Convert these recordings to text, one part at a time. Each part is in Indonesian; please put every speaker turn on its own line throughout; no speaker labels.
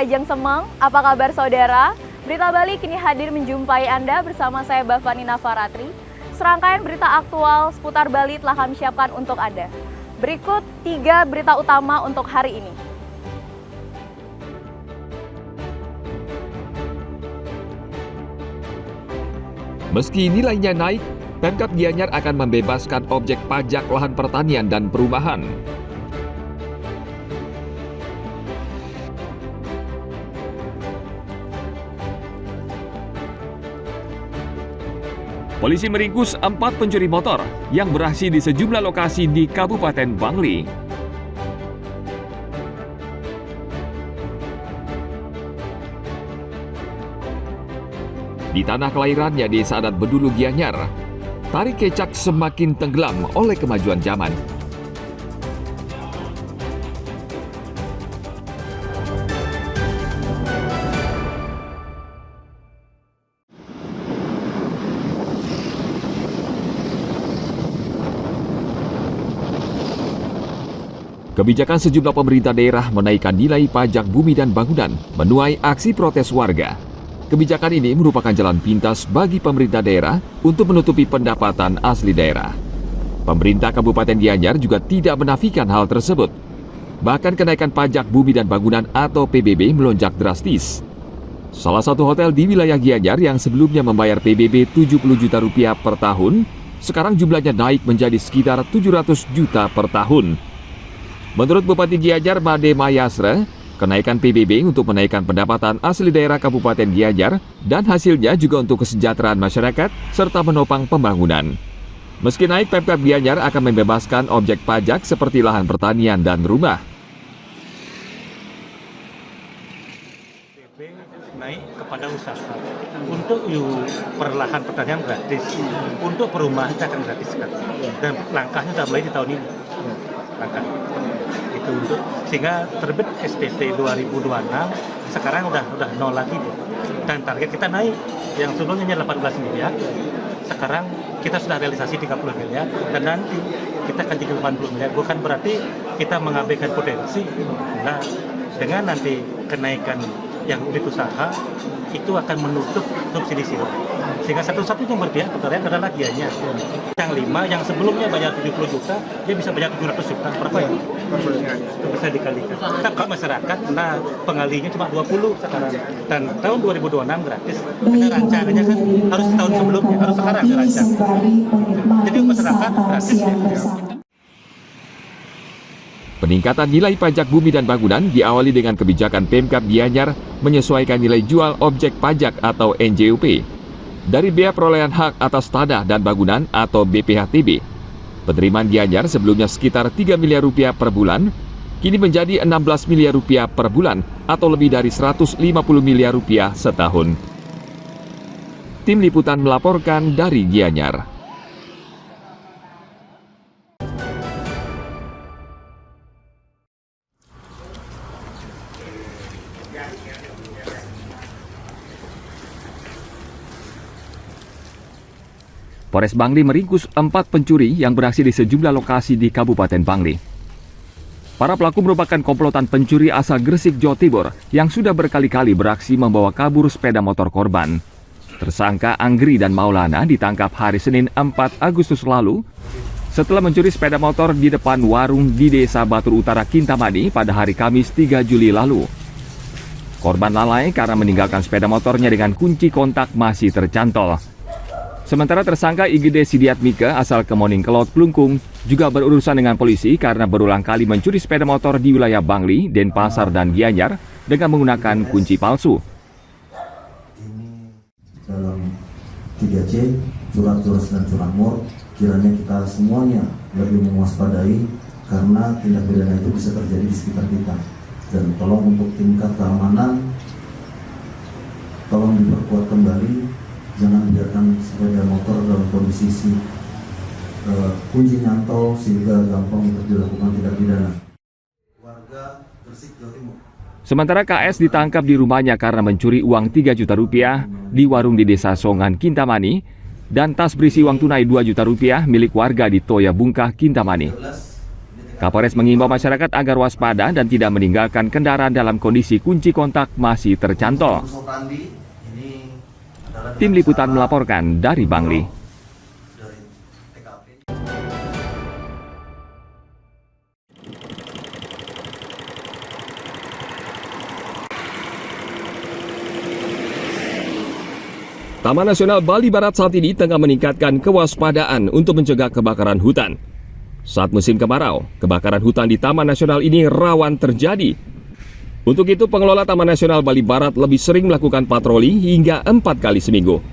Kajang Semeng, apa kabar saudara? Berita Bali kini hadir menjumpai Anda bersama saya Bavani Nafaratri. Serangkaian berita aktual seputar Bali telah kami siapkan untuk Anda. Berikut 3 berita utama untuk hari ini.
Meski nilainya naik, Pemkab Gianyar akan membebaskan objek pajak lahan pertanian dan perumahan. Polisi meringkus 4 pencuri motor yang beraksi di sejumlah lokasi di Kabupaten Bangli. Di tanah kelahirannya di Adat Bedulu Gianyar, tari kecak semakin tenggelam oleh kemajuan zaman. Kebijakan sejumlah pemerintah daerah menaikkan nilai pajak bumi dan bangunan menuai aksi protes warga. Kebijakan ini merupakan jalan pintas bagi pemerintah daerah untuk menutupi pendapatan asli daerah. Pemerintah Kabupaten Gianyar juga tidak menafikan hal tersebut. Bahkan kenaikan pajak bumi dan bangunan atau PBB melonjak drastis. Salah satu hotel di wilayah Gianyar yang sebelumnya membayar PBB 70 juta rupiah per tahun, sekarang jumlahnya naik menjadi sekitar 700 juta per tahun. Menurut Bupati Gianyar Made Mayasra, kenaikan PBB untuk menaikkan pendapatan asli daerah Kabupaten Gianyar dan hasilnya juga untuk kesejahteraan masyarakat serta menopang pembangunan. Meski naik, Pemkab Gianyar akan membebaskan objek pajak seperti lahan pertanian dan rumah.
PBB naik kepada usaha. Untuk perlahan pertanian gratis, untuk perumahan kita akan gratiskan. Dan langkahnya sudah mulai di tahun ini. Langkah. Untuk sehingga terbit SPT 2026 sekarang udah nol lagi dan target kita naik yang sebelumnya 18 miliar sekarang kita sudah realisasi 30 miliar dan nanti kita akan 80 miliar bukan berarti kita mengabaikan potensi. Nah dengan nanti kenaikan yang unit usaha itu akan menutup subsidi silang sehingga satu-satunya yang berpihak kepada adalah Gianyar. Yang 5 yang sebelumnya bayar 70 juta dia bisa bayar 700 juta berapa itu? Bisa dikalikan. Tapi masyarakat nah pengalinya cuma 20 sekarang dan tahun 2026 gratis. Karena rancangannya kan harus tahun sebelumnya, harus sekarang dirancang. Jadi masyarakat gratis ya.
Peningkatan nilai pajak bumi dan bangunan diawali dengan kebijakan Pemkab Gianyar menyesuaikan nilai jual objek pajak atau NJOP dari Bea Perolehan Hak atas Tanah dan Bangunan atau BPHTB. Penerimaan Gianyar sebelumnya sekitar 3 miliar rupiah per bulan, kini menjadi 16 miliar rupiah per bulan atau lebih dari 150 miliar rupiah setahun. Tim Liputan melaporkan dari Gianyar. Polres Bangli meringkus 4 pencuri yang beraksi di sejumlah lokasi di Kabupaten Bangli. Para pelaku merupakan komplotan pencuri asal Gresik, Jawa Timur yang sudah berkali-kali beraksi membawa kabur sepeda motor korban. Tersangka Anggri dan Maulana ditangkap hari Senin 4 Agustus lalu setelah mencuri sepeda motor di depan warung di Desa Batur Utara, Kintamani pada hari Kamis 3 Juli lalu. Korban lalai karena meninggalkan sepeda motornya dengan kunci kontak masih tercantol. Sementara tersangka IGD Sidiat Mika asal Kemoning Kelot, Klungkung juga berurusan dengan polisi karena berulang kali mencuri sepeda motor di wilayah Bangli, Denpasar, dan Gianyar dengan menggunakan kunci palsu.
Dalam 3C, curang dan curanmor, kiranya kita semuanya lebih mewaspadai karena tindak pidana itu bisa terjadi di sekitar kita. Dan tolong untuk tingkat keamanan, tolong diperkuat kembali. Jangan biarkan sepeda motor dalam kondisi kunci nyantol sehingga gampang untuk dilakukan tindak pidana. Warga Gresik, Jawa Timur.
Sementara KS ditangkap di rumahnya karena mencuri uang 3 juta rupiah di warung di Desa Songan, Kintamani dan tas berisi uang tunai 2 juta rupiah milik warga di Toya Bungkah, Kintamani. Kapolres mengimbau masyarakat agar waspada dan tidak meninggalkan kendaraan dalam kondisi kunci kontak masih tercantol. Tim Liputan melaporkan dari Bangli. Taman Nasional Bali Barat saat ini tengah meningkatkan kewaspadaan untuk mencegah kebakaran hutan. Saat musim kemarau, kebakaran hutan di Taman Nasional ini rawan terjadi. Untuk itu, pengelola Taman Nasional Bali Barat lebih sering melakukan patroli hingga 4 kali seminggu.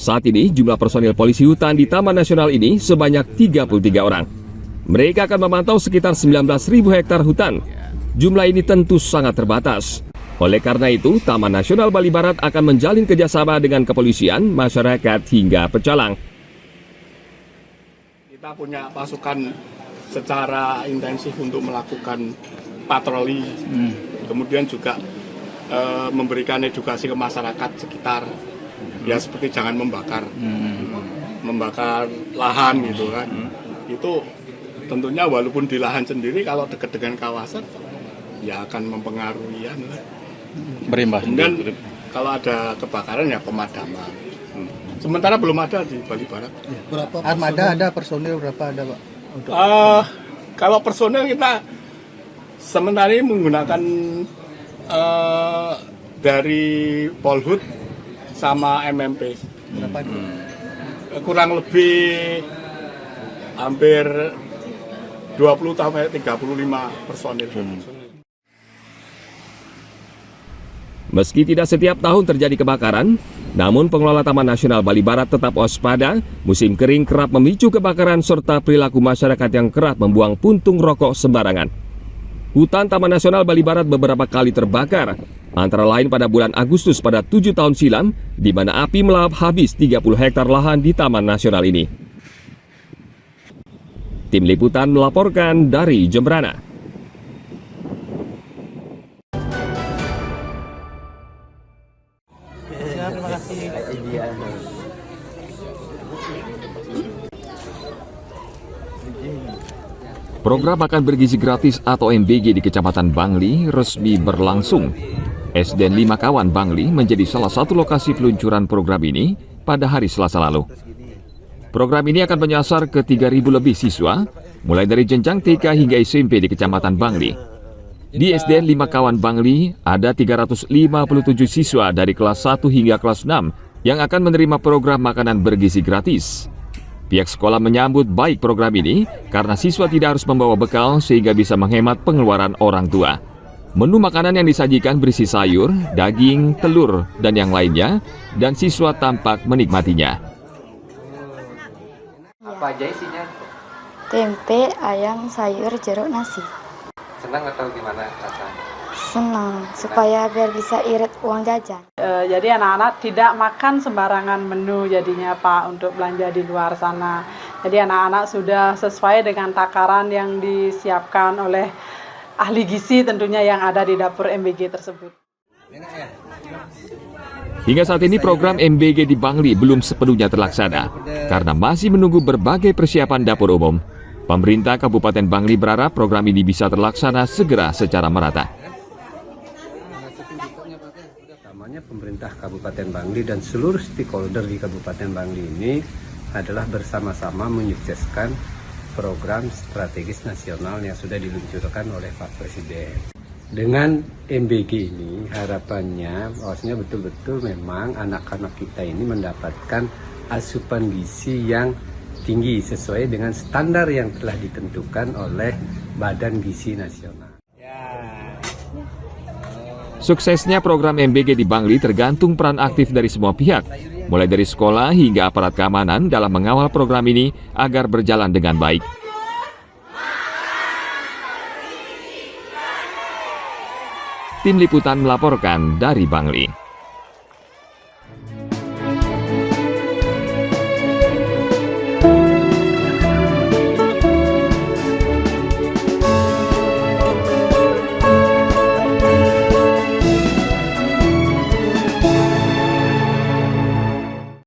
Saat ini, jumlah personil polisi hutan di Taman Nasional ini sebanyak 33 orang. Mereka akan memantau sekitar 19.000 hektar hutan. Jumlah ini tentu sangat terbatas. Oleh karena itu, Taman Nasional Bali Barat akan menjalin kerjasama dengan kepolisian, masyarakat, hingga pecalang.
Kita punya pasukan secara intensif untuk melakukan patroli, kemudian juga memberikan edukasi ke masyarakat sekitar, ya seperti jangan membakar lahan gitu kan. Itu tentunya walaupun di lahan sendiri, kalau dekat dengan kawasan, ya akan mempengaruhi ya.
Berimbas.
Kemudian kalau ada kebakaran ya pemadaman. Sementara belum ada di Bali Barat.
Berapa armada ada, personil berapa ada, Pak?
Kalau personil kita sementara ini menggunakan dari Polhut sama MMP.
Berapa itu?
Kurang lebih hampir 20 sampai 35 personil.
Meski tidak setiap tahun terjadi kebakaran, namun pengelola Taman Nasional Bali Barat tetap waspada. Musim kering kerap memicu kebakaran serta perilaku masyarakat yang kerap membuang puntung rokok sembarangan. Hutan Taman Nasional Bali Barat beberapa kali terbakar, antara lain pada bulan Agustus pada 7 tahun silam, di mana api melahap habis 30 hektar lahan di Taman Nasional ini. Tim Liputan melaporkan dari Jembrana. Program makan bergizi gratis atau MBG di Kecamatan Bangli resmi berlangsung. SDN 5 Kawan Bangli menjadi salah satu lokasi peluncuran program ini pada hari Selasa lalu. Program ini akan menyasar ke 3.000 lebih siswa, mulai dari jenjang TK hingga SMP di Kecamatan Bangli. Di SDN 5 Kawan Bangli, ada 357 siswa dari kelas 1 hingga kelas 6 yang akan menerima program makanan bergizi gratis. Pihak sekolah menyambut baik program ini karena siswa tidak harus membawa bekal sehingga bisa menghemat pengeluaran orang tua. Menu makanan yang disajikan berisi sayur, daging, telur, dan yang lainnya, dan siswa tampak menikmatinya.
Apa aja isinya?
Tempe, ayam, sayur, jeruk, nasi.
Senang atau gimana rasanya?
Senang, supaya biar bisa irit uang jajan.
Jadi anak-anak tidak makan sembarangan menu jadinya Pak untuk belanja di luar sana. Jadi anak-anak sudah sesuai dengan takaran yang disiapkan oleh ahli gizi tentunya yang ada di dapur MBG tersebut.
Hingga saat ini program MBG di Bangli belum sepenuhnya terlaksana karena masih menunggu berbagai persiapan dapur umum. Pemerintah Kabupaten Bangli berharap program ini bisa terlaksana segera secara merata.
Pemerintah Kabupaten Bangli dan seluruh stakeholder di Kabupaten Bangli ini adalah bersama-sama menyukseskan program strategis nasional yang sudah diluncurkan oleh Pak Presiden. Dengan MBG ini harapannya bahwasanya betul-betul memang anak-anak kita ini mendapatkan asupan gizi yang tinggi sesuai dengan standar yang telah ditentukan oleh Badan Gizi Nasional.
Suksesnya program MBG di Bangli tergantung peran aktif dari semua pihak, mulai dari sekolah hingga aparat keamanan dalam mengawal program ini agar berjalan dengan baik. Tim Liputan melaporkan dari Bangli.